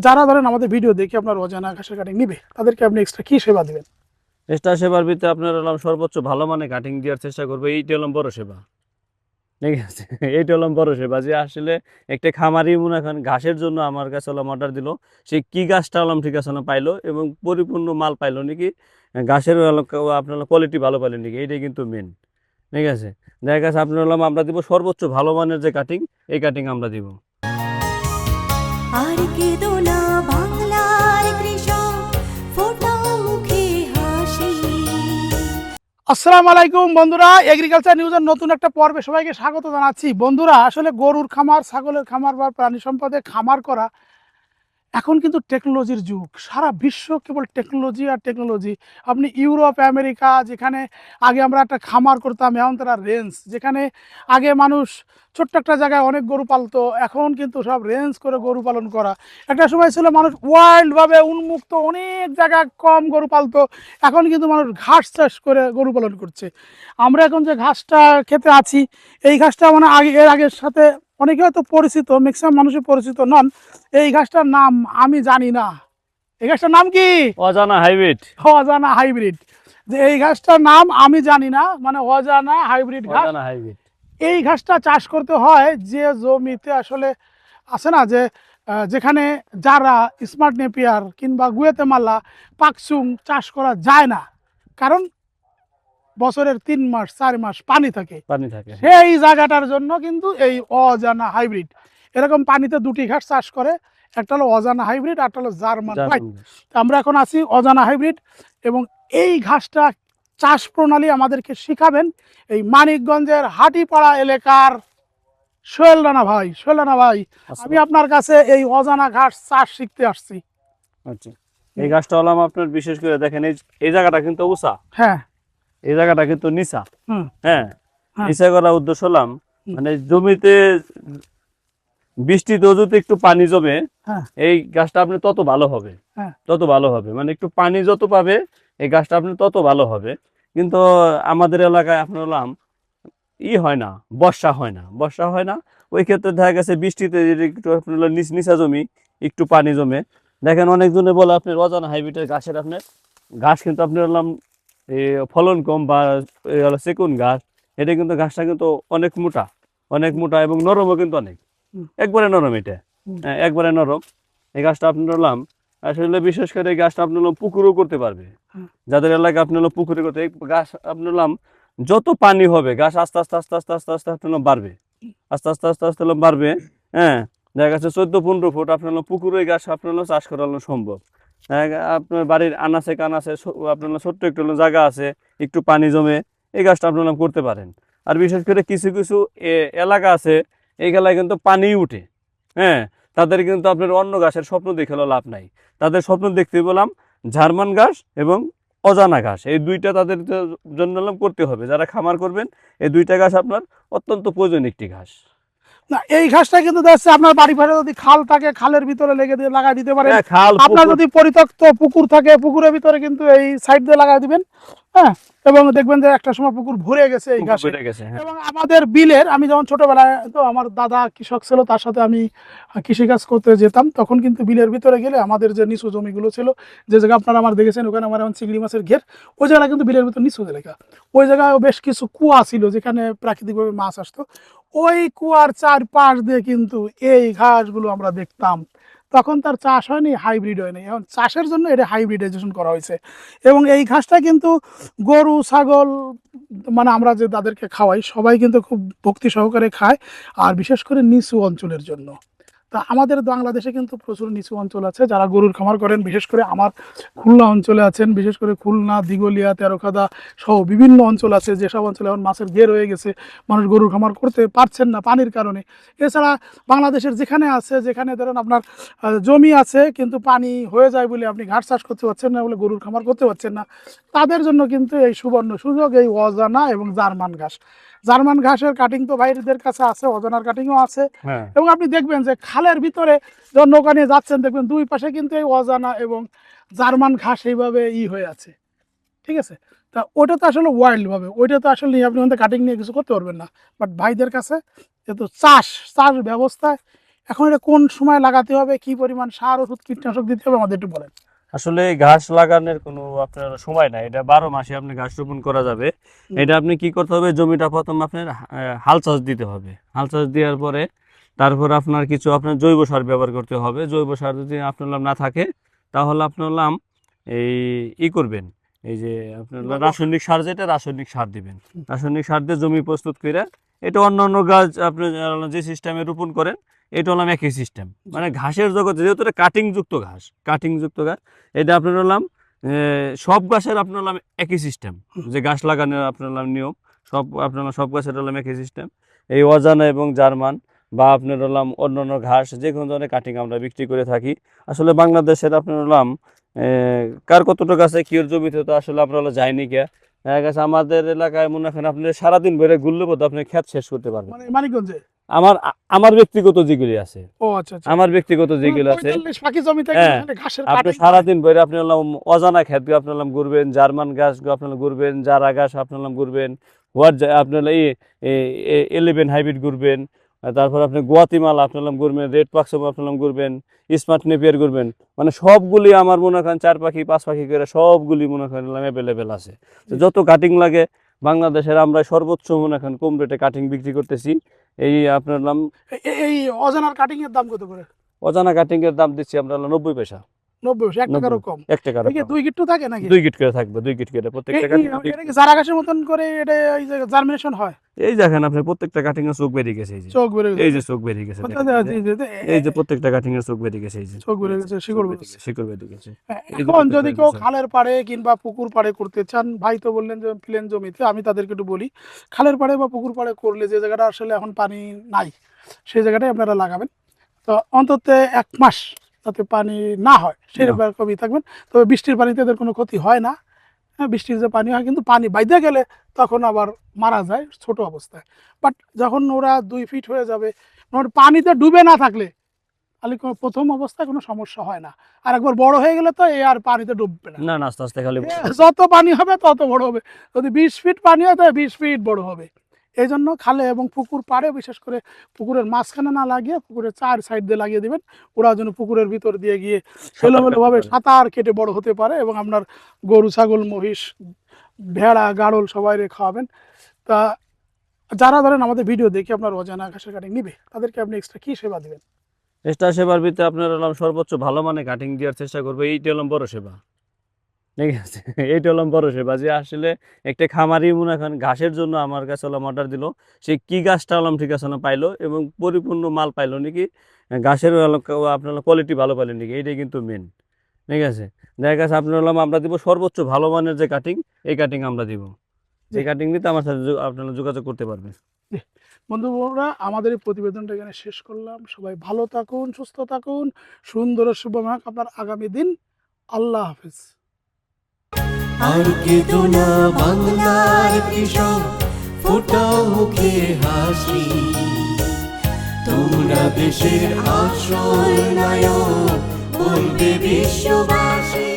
যারা ধরেন আমাদের ভিডিও দেখে আপনার অজানা ঘাসের কাটিং নিবে তাদেরকে আপনি এক্সট্রা কি সেবা দিবেন? এক্সট্রা সেবার ভিতরে আপনার হলাম সর্বোচ্চ ভালো মানে কাটিং দেওয়ার চেষ্টা করবো, এইটা হলাম বড় সেবা। ঠিক আছে, এইটা হলাম বড় সেবা যে আসলে একটা খামারি মনে করেন ঘাসের জন্য আমার কাছে হলাম অর্ডার দিল, সে কি গাছটা হলাম ঠিক আছে না পাইলো এবং পরিপূর্ণ মাল পাইলো নাকি, ঘাসের আপনার কোয়ালিটি ভালো পাইলো নাকি, এইটাই কিন্তু মেন। ঠিক আছে, দেখা গেছে আপনার হলাম আমরা দিব সর্বোচ্চ ভালো মানের যে কাটিং, এই কাটিং আমরা দিব। আর কেঁদো না বাংলার কৃষক, ফোটাও মুখে হাসি। আসসালামু আলাইকুম বন্ধুরা, এগ্রিকালচার নিউজের নতুন একটা পর্বে সবাইকে স্বাগত জানাচ্ছি। বন্ধুরা, আসলে গরুর খামার, ছাগলের খামার বা প্রাণী সম্পদে খামার করা এখন কিন্তু টেকনোলজির যুগ। সারা বিশ্ব কেবল টেকনোলজি আর টেকনোলজি। আপনি ইউরোপ, আমেরিকা, যেখানে আগে আমরা একটা খামার করতাম, এখন তারা রেঞ্জ, যেখানে আগে মানুষ ছোট্ট একটা জায়গায় অনেক গরু পালতো, এখন কিন্তু সব রেঞ্জ করে গরু পালন করা। একটা সময় ছিল মানুষ ওয়ার্ল্ডভাবে উন্মুক্ত, অনেক জায়গায় কম গরু পালতো, এখন কিন্তু মানুষ ঘাস চাষ করে গরু পালন করছে। আমরা এখন যে ঘাসটা খেতে আছি, এই ঘাসটা মানে এর আগের সাথে অনেকে হয়তো পরিচিত, ম্যাক্সিমাম মানুষই পরিচিত নন। এই ঘাসটার নাম আমি জানি না। এই ঘাসটার নাম কি? অজানা হাইব্রিড। অজানা হাইব্রিড। যে এই ঘাসটার নাম আমি জানি না, মানে অজানা হাইব্রিড ঘাস। অজানা হাইব্রিড। এই ঘাসটা চাষ করতে হয় যে জমিতে আসলে আছে না, যে যেখানে যারা স্মার্ট নেপিয়ার কিংবা গুয়েতেমালা, পাকসুং চাষ করা যায় না, কারণ বছরের 3 মাস 4 মাস পানি থাকে। পানি থাকে। সেই জায়গাটার জন্য কিন্তু এই অজানা হাইব্রিড। এরকম পানিতে দুটি ঘাস চাষ করে, একটা হলো অজানা হাইব্রিড, একটা হলো জার্মান হোয়াইট। আমরা এখন আছি অজানা হাইব্রিড, এবং এই ঘাসটা চাষ প্রণালী আমাদেরকে শিখাবেন এই মানিকগঞ্জের হাটিপাড়া এলাকার সোহেল রানা ভাই। সোহেল রানা ভাই, আমি আপনার কাছে এই অজানা ঘাস চাষ শিখতে আসছি। আচ্ছা, এই গাছটা হলাম আপনার বিশেষ করে দেখেন, এই জায়গাটা কিন্তু উঁচা, হ্যাঁ, এই জায়গাটা কিন্তু নিচা। হুম, হ্যাঁ, হ্যাঁ। নিচা করার উদ্দেশ্য হলাম মানে জমিতে বৃষ্টিতেও যদি একটু পানি জমে, হ্যাঁ, এই গাছটা আপনি তত ভালো হবে, হ্যাঁ। তত ভালো হবে, মানে একটু পানি যত পাবে এই গাছটা আপনি তত ভালো হবে। কিন্তু আমাদের এলাকায় আপনার হলাম হয় না, বর্ষা হয় না, বর্ষা হয় না। ওই ক্ষেত্রে দেখা গেছে বৃষ্টিতে যদি একটু আপনার হলো নিচা জমি, একটু পানি জমে, দেখেন অনেকজনে বলে আপনার অজানা হাইব্রিডের ঘাসের আপনার ঘাস কিন্তু আপনার হলাম এই ফলন কম বা সেকুন ঘাস, এটা কিন্তু ঘাসটা কিন্তু অনেক মোটা, অনেক মোটা এবং নরমও কিন্তু অনেক, হুম, একবারে নরম এটা। হুম। হ্যাঁ, একবারে নরম। এই গাছটা আপনার হলাম আসলে বিশেষ করে এই গাছটা আপনার হলাম পুকুরও করতে পারবে, হুম। যাদের এলাকায় আপনার হলো পুকুরে করতে, এই গাছ আপনার হলাম যত পানি হবে গাছ আস্তে আস্তে আস্তে আস্তে আস্তে আস্তে আপনার হলাম বাড়বে, আস্তে আস্তে আস্তে আস্তে হলাম বাড়বে। হ্যাঁ, দেখা গেছে 14-15 ফুট আপনার হলো পুকুরে এই গাছ আপনার হলো চাষ করা হলো সম্ভব। হ্যাঁ, আপনার বাড়ির আনাচে কানাচে আপনার হলো ছোট্ট একটু হলো জায়গা আছে, একটু পানি জমে, এই গাছটা আপনার হলাম করতে পারেন। আর বিশেষ করে কিছু কিছু এলাকা আছে, এই গেলায় কিন্তু পানি উঠে। হ্যাঁ, তাদের কিন্তু আপনার অন্য ঘাসের স্বপ্ন দেখে লাভ নাই, তাদের স্বপ্ন দেখতে বললাম জার্মান ঘাস এবং অজানা ঘাস, এই দুইটা তাদের জন্য করতে হবে। যারা খামার করবেন এই দুইটা ঘাস আপনার অত্যন্ত প্রয়োজনীয় একটি ঘাস। না, এই ঘাসটা কিন্তু দেখছে আপনার বাড়ি ফাড়ে যদি খাল থাকে, খালের ভিতরে লেগে দিয়ে লাগাই দিতে পারেন। হ্যাঁ, খাল আপনার পুকুর। যদি পরিত্যক্ত পুকুর থাকে, পুকুরের ভিতরে কিন্তু এই সাইড দিয়ে লাগাই দিবেন। হ্যাঁ, এবং দেখবেন যে একটা সময় পুকুর ভরে গেছে এই পুকুর ঘাসে। বেড়ে গেছে, হ্যাঁ। এবং আমাদের বিলের, আমি যখন ছোটবেলায়, তো আমার দাদা কৃষক ছিল, তার সাথে আমি কৃষিকাজ করতে যেতাম, তখন কিন্তু বিলের ভিতরে গেলে আমাদের যে নিচু জমিগুলো ছিল, যে জায়গা আপনারা আমার দেখেছেন, ওখানে আমার এখন চিংড়ি মাছের ঘের, ওই জায়গাটা কিন্তু বিলের ভিতর নিচু এলাকা। ওই জায়গায় বেশ কিছু কুয়া ছিল যেখানে প্রাকৃতিকভাবে মাছ আসতো। ওই কুয়ার চারপাশ দিয়ে কিন্তু এই ঘাসগুলো আমরা দেখতাম। তখন তার চাষ হয়নি, হাইব্রিড হয়নি, এখন চাষের জন্য এটা হাইব্রিডাইজেশন করা হয়েছে। এবং এই ঘাসটা কিন্তু গরু, ছাগল, মানে আমরা যে তাদেরকে খাওয়াই, সবাই কিন্তু খুব ভক্তি সহকারে খায়, আর বিশেষ করে নিচু অঞ্চলের জন্য। তা আমাদের বাংলাদেশে কিন্তু প্রচুর নিচু অঞ্চল আছে যারা গরুর খামার করেন। বিশেষ করে আমার খুলনা অঞ্চলে আছেন, বিশেষ করে খুলনা, দিঘলিয়া, তেরোখাদা সহ বিভিন্ন অঞ্চল আছে, যেসব অঞ্চলে এখন মাছের ঘের হয়ে গেছে, মানুষ গরুর খামার করতে পারছেন না পানির কারণে। এছাড়া বাংলাদেশের যেখানে আছে, যেখানে ধরেন আপনার জমি আছে কিন্তু পানি হয়ে যায় বলে আপনি ঘাস চাষ করতে পারছেন না, বলে গরুর খামার করতে পারছেন না, তাদের জন্য কিন্তু এই সুবর্ণ সুযোগ, এই অজানা এবং জার্মান ঘাস। জার্মান ঘাসের কাটিং তো ভাইদের কাছে আছে, অজানার কাটিংও আছে। হ্যাঁ, এবং আপনি দেখবেন যে খালের ভিতরে যখন নৌকা নিয়ে যাচ্ছেন, দেখবেন দুই পাশে কিন্তু এই অজানা এবং জার্মান ঘাস এইভাবে হয়ে আছে। ঠিক আছে, তা ওটা তো আসলে ওয়াইল্ড ভাবে, ওইটা তো আসলে আপনি ওখানে কাটিং নিয়ে কিছু করতে পারবেন না। বাট ভাইদের কাছে যেহেতু চাষ চাষ ব্যবস্থায় এখন এটা কোন সময় লাগাতে হবে, কি পরিমাণ সার ওষুধ কীটনাশক দিতে হবে আমাদের একটু বলেন। আসলে ঘাস লাগানোর কোনো আপনার সময় নাই, এটা 12 মাসে আপনি ঘাস রোপণ করা যাবে। এটা আপনি কি করতে হবে, জমিটা প্রথম আপনার হাল চাষ দিতে হবে। হাল চাষ দেওয়ার পরে তারপর আপনার কিছু আপনার জৈব সার ব্যবহার করতে হবে। জৈব সার যদি আপনার না থাকে তাহলে আপনার এই করবেন, এই যে আপনার রাসায়নিক সার, যেটা রাসায়নিক সার দিবেন। রাসায়নিক সার দিয়ে জমি প্রস্তুত করে, এটা অন্যান্য গাছ আপনি যে সিস্টেমে রোপণ করেন এটা হলাম একই সিস্টেম। মানে ঘাসের জগতে যেহেতু এটা কাটিং যুক্ত ঘাস, এটা আপনার সব গাছের আপনার একই সিস্টেম, যে গাছ লাগানোর আপনার নিয়ম সব গাছের একই সিস্টেম। এই অজানা এবং জার্মান বা আপনার অন্যান্য ঘাস যে কোনো ধরনের কাটিং আমরা বিক্রি করে থাকি। আসলে বাংলাদেশের আপনার কার কতটুকু আছে কিওর জমিতে তো আসলে আপনারা যায়নি কে, দেখা গেছে আমাদের এলাকায় মনে করেন আপনি সারাদিন ভরে ঘুরলে বোধ আপনি ক্ষেত শেষ করতে পারবেন। মানে মানিকগঞ্জে আমার ব্যক্তিগত যেগুলি আছে, ও আচ্ছা আচ্ছা, আমার ব্যক্তিগত যেগুলো আছে, 45 ফাঁকি জমি থেকে হ্যাঁ, এখানে ঘাসের আপনি কাটিং সারাদিন ভরে আপনি অজানা ক্ষেত আপনার ঘুরবেন, জার্মান গাছ আপনার ঘুরবেন, জারা গাছ আপনার ঘুরবেন, আপনার এই 11 হাইব্রিড ঘুরবেন, তারপর আপনি গুয়াতিমালা আপনার ঘুরবেন, রেড পাক্সম আপনার ঘুরবেন, স্মার্ট নেপিয়ার ঘুরবেন। মানে সবগুলি আমার মনে করেন 4 পাখি 5 পাখি করে সবগুলি মনে করেন অ্যাভেলেবেল আছে। তো যত কাটিং লাগে বাংলাদেশের আমরা সর্বোচ্চ মনে করেন কম রেটে কাটিং বিক্রি করতেছি। এই আপনার এই অজানার কাটিং এর দাম কত করে? অজানা কাটিং এর দাম দিচ্ছি আমরা 90 পয়সা, 90 1 টাকারও কম। 1 টাকা। এই যে 2 গিট্টু থাকে নাকি? 2 গিট করে থাকবে, 2 গিট করে প্রত্যেকটা কাটিং। এটা কি জারা ঘাসের মতন করে এটা এই যে জার্মিনেশন হয়? এই দেখেন আপনি প্রত্যেকটা কাটিং এর চোখ বেরিয়ে গেছে, এই যে চোখ বেরিয়ে গেছে, এই যে চোখ বেরিয়ে গেছে, এই যে প্রত্যেকটা কাটিং এর চোখ বেরিয়ে গেছে, এই যে চোখ বেরিয়ে গেছে, শিকড় বেরিয়ে গেছে। শিকড় বেরিয়ে গেছে। এখন যদি কেউ খালের পাড়ে কিংবা পুকুর পাড়ে করতে চান, ভাই তো বললেন যে প্লেন জমিতে, আমি তাদেরকে একটু বলি খালের পাড়ে বা পুকুর পাড়ে করলে যে জায়গাটা আসলে এখন পানি নাই সেই জায়গাটাই আপনারা লাগাবেন। তো অন্তত 1 মাস যাতে পানি না হয় সেই রকমই থাকবেন। তবে বৃষ্টির পানিতে এদের কোনো ক্ষতি হয় না। হ্যাঁ, বৃষ্টির যে পানি হয় কিন্তু পানি বাইদা গেলে তখন আবার মারা যায় ছোট অবস্থায়। বাট যখন ওরা 2 ফিট হয়ে যাবে, পানিতে ডুবে না থাকলে তাহলে প্রথম অবস্থায় কোনো সমস্যা হয় না। আর একবার বড় হয়ে গেলে তো আর পানিতে ডুববে না, না আস্তে আস্তে খালি যত পানি হবে তত বড় হবে। যদি 20 ফিট পানি হয় তাহলে 20 ফিট বড় হবে। এই জন্য খালে এবং পুকুর পাড়ে, বিশেষ করে পুকুরের মাঝখানে না লাগিয়ে পুকুরের 4 সাইড দিয়ে লাগিয়ে দিবেন। ওরা যেন পুকুরের ভিতর দিয়ে গিয়ে এলোমেলোভাবে সাঁতার কেটে বড় হতে পারে এবং আপনার গরু ছাগল মহিষ ভেড়া গাড়ল সবাই খাওয়াবেন। তা যারা ধরেন আমাদের ভিডিও দেখে আপনার অজানা ঘাসের কাটিং নিবে তাদেরকে আপনি এক্সট্রা কি সেবা দিবেন? এক্সট্রা সেবার ভিতরে আপনার সর্বোচ্চ ভালো মানে কাটিং দেওয়ার চেষ্টা করবো। এইটা বড় সেবা, ঠিক আছে? এইটা বড় সেবা, যে আসলে একটা খামারি মনে করেন ঘাসের জন্য আমার কাছে অর্ডার দিল, সে কি গাছটা ঠিক আছে পাইলো এবং পরিপূর্ণ মাল পাইলো নাকি, ঘাসের আপনার কোয়ালিটি ভালো পাইলো নাকি, এইটাই কিন্তু মেন। ঠিক আছে, দেখা গেছে আপনার আমরা দিব সর্বোচ্চ ভালো মানের যে কাটিং, এই কাটিং আমরা দিব। এই কাটিং দিতে আমার সাথে আপনারা যোগাযোগ করতে পারবেন। বন্ধুরা, আমাদের এই প্রতিবেদনটা এখানে শেষ করলাম। সবাই ভালো থাকুন, সুস্থ থাকুন, সুন্দর ও শুভ হোক আপনার আগামী দিন। আল্লাহ হাফেজ। আর কেঁদো না বাংলার কৃষক, ফোটাও মুখে হাসি। তোমরা দেশের আসল নায়ক, বলবে বিশ্ববাসী।